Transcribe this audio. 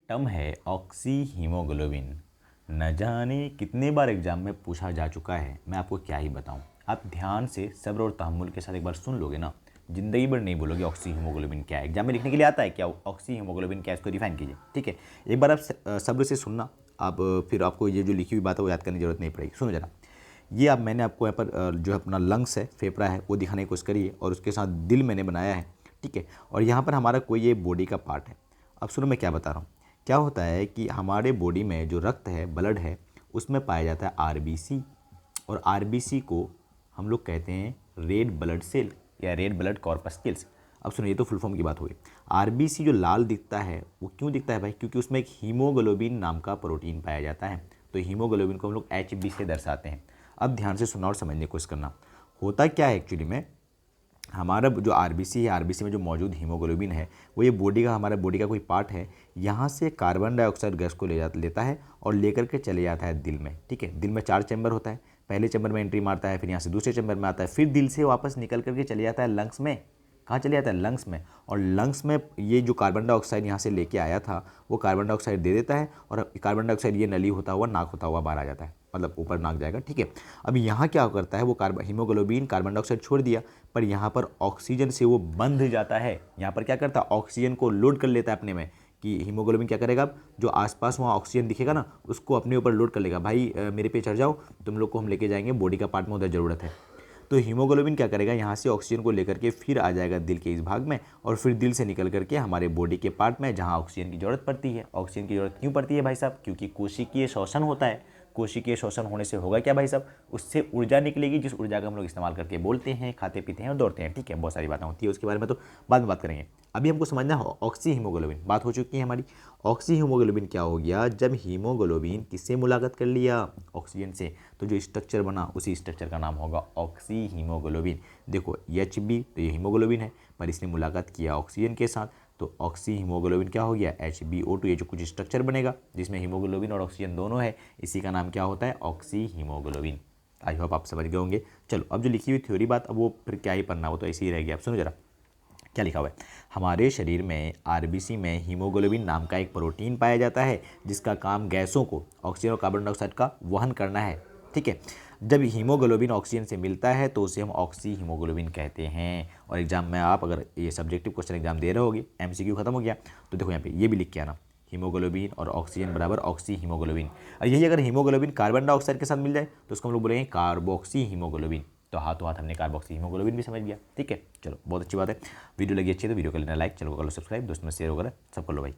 Term है oxy haemoglobin. न जाने कितने बार एग्जाम में पूछा जा चुका है, मैं आपको क्या ही बताऊं। आप ध्यान से सब्र और तहम्मुल के साथ एक बार सुन लोगे ना, जिंदगी भर नहीं बोलोगे ऑक्सी हीमोग्लोबिन क्या है। एग्जाम में लिखने के लिए आता है क्या ऑक्सी हीमोग्लोबिन क्या है, इसको डिफाइन कीजिए। ठीक है, एक बार आप सब्र से सुनना। आप फिर आपको ये जो लिखी हुई बात है वो याद करने की जरूरत नहीं पड़ेगी। सुनो जरा, ये अब मैंने आपको यहाँ पर जो है अपना लंग्स है, फेफड़ा है, वो दिखाने की कोशिश करिए और उसके साथ दिल मैंने बनाया है। ठीक है, और यहाँ पर हमारा कोई ये बॉडी का पार्ट है। अब सुनो मैं क्या बता रहा हूँ। क्या होता है कि हमारे बॉडी में जो रक्त है, ब्लड है, उसमें पाया जाता है आरबीसी, और आरबीसी को हम लोग कहते हैं रेड ब्लड सेल या रेड ब्लड कॉर्पस्कल्स। अब सुनो, ये तो फुल फॉर्म की बात हुई। आरबीसी जो लाल दिखता है वो क्यों दिखता है भाई? क्योंकि उसमें एक हीमोग्लोबिन नाम का प्रोटीन पाया जाता है। तो हीमोग्लोबिन को हम लोग एचबी से दर्शाते हैं। अब ध्यान से सुनना और समझने की कोशिश करना। होता क्या है एक्चुअली में, हमारा जो आरबीसी है, आरबीसी में जो मौजूद हीमोग्लोबिन है वो ये हमारा बॉडी का कोई पार्ट है। यहाँ से कार्बन डाइऑक्साइड गैस को लेता है और लेकर के चले जाता है दिल में। ठीक है, दिल में 4 चैम्बर होता है। पहले चैम्बर में एंट्री मारता है, फिर यहाँ से दूसरे चैम्बर में आता है, फिर दिल से वापस निकल करके चले जाता है लंग्स में। कहाँ चले जाता है? लंग्स में। और लंग्स में ये जो कार्बन डाइऑक्साइड यहाँ से लेके आया था वो कार्बन डाइऑक्साइड दे देता है, और कार्बन डाइऑक्साइड ये नली होता हुआ, नाक होता हुआ बाहर आ जाता है, मतलब ऊपर नाक जाएगा। ठीक है, अब यहाँ क्या करता है, वो हीमोग्लोबिन कार्बन डाइऑक्साइड छोड़ दिया, पर यहाँ पर ऑक्सीजन से वो बंध जाता है। यहाँ पर क्या करता है, ऑक्सीजन को लोड कर लेता है अपने में। कि हीमोग्लोबिन क्या करेगा, जो आसपास वहाँ ऑक्सीजन दिखेगा ना, उसको अपने ऊपर लोड कर लेगा। भाई मेरे पे चढ़ जाओ, तुम लोग को हम लेके जाएंगे, बॉडी का पार्ट में उधर ज़रूरत है। तो हीमोग्लोबिन क्या करेगा, यहाँ से ऑक्सीजन को लेकर के फिर आ जाएगा दिल के इस भाग में, और फिर दिल से निकल करके हमारे बॉडी के पार्ट में जहाँ ऑक्सीजन की ज़रूरत पड़ती है। ऑक्सीजन की ज़रूरत क्यों पड़ती है भाई साहब? क्योंकि कोशिकीय शोषण होता है। कोशिकीय शोषण होने से होगा क्या भाई साहब, उससे ऊर्जा निकलेगी, जिस ऊर्जा का हम लोग इस्तेमाल करके बोलते हैं, खाते पीते हैं और दौड़ते हैं। ठीक है, बहुत सारी बातें होती है, उसके बारे में तो बाद में बात करेंगे। अभी हमको समझना है ऑक्सी हीमोग्लोबिन। बात हो चुकी है हमारी। ऑक्सी हीमोग्लोबिन क्या हो गया, जब हीमोग्लोबिन किससे मुलाकात कर लिया, ऑक्सीजन से, तो जो स्ट्रक्चर बना उसी स्ट्रक्चर का नाम होगा ऑक्सी हीमोग्लोबिन। देखो एचबी तो ये हीमोग्लोबिन है, पर इसने मुलाकात किया ऑक्सीजन के साथ, तो ऑक्सी हीमोग्लोबिन क्या हो गया, HbO2। ये जो कुछ स्ट्रक्चर बनेगा जिसमें हीमोग्लोबिन और ऑक्सीजन दोनों है, इसी का नाम क्या होता है, ऑक्सी हीमोग्लोबिन। आई होप आप समझ गए होंगे। चलो, अब जो लिखी हुई थ्योरी बात, अब वो फिर क्या ही पढ़ना, वो तो ऐसे ही रह गया। अब सुनो जरा क्या लिखा हुआ है। हमारे शरीर में आरबीसी में हीमोग्लोबिन नाम का एक प्रोटीन पाया जाता है, जिसका काम गैसों को, ऑक्सीजन और कार्बन डाइऑक्साइड का वहन करना है। ठीक है, जब हीमोग्लोबिन ऑक्सीजन से मिलता है तो उसे हम ऑक्सी हीमोग्लोबिन कहते हैं। और एग्जाम में आप अगर ये सब्जेक्टिव क्वेश्चन एग्जाम दे रहे होगे, MCQ खत्म हो गया, तो देखो यहाँ पे ये भी लिख के आना, हीमोग्लोबिन और ऑक्सीजन बराबर ऑक्सी हीमोग्लोबिन। और यही अगर हीमोग्लोबिन कार्बन डाइऑक्साइड के साथ मिल जाए तो उसको हम लोग बोलेंगे कार्बोक्सी हीमोग्लोबिन। तो हाथों हाथ हमने कार्बोक्सी हीमोग्लोबिन भी समझ गया। ठीक है, चलो बहुत अच्छी बात है। वीडियो लगी अच्छी है तो वीडियो कर लेना लाइक, चलो कर लो सब्सक्राइब, दोस्तों में शेयर वगैरह सब कर लो भाई।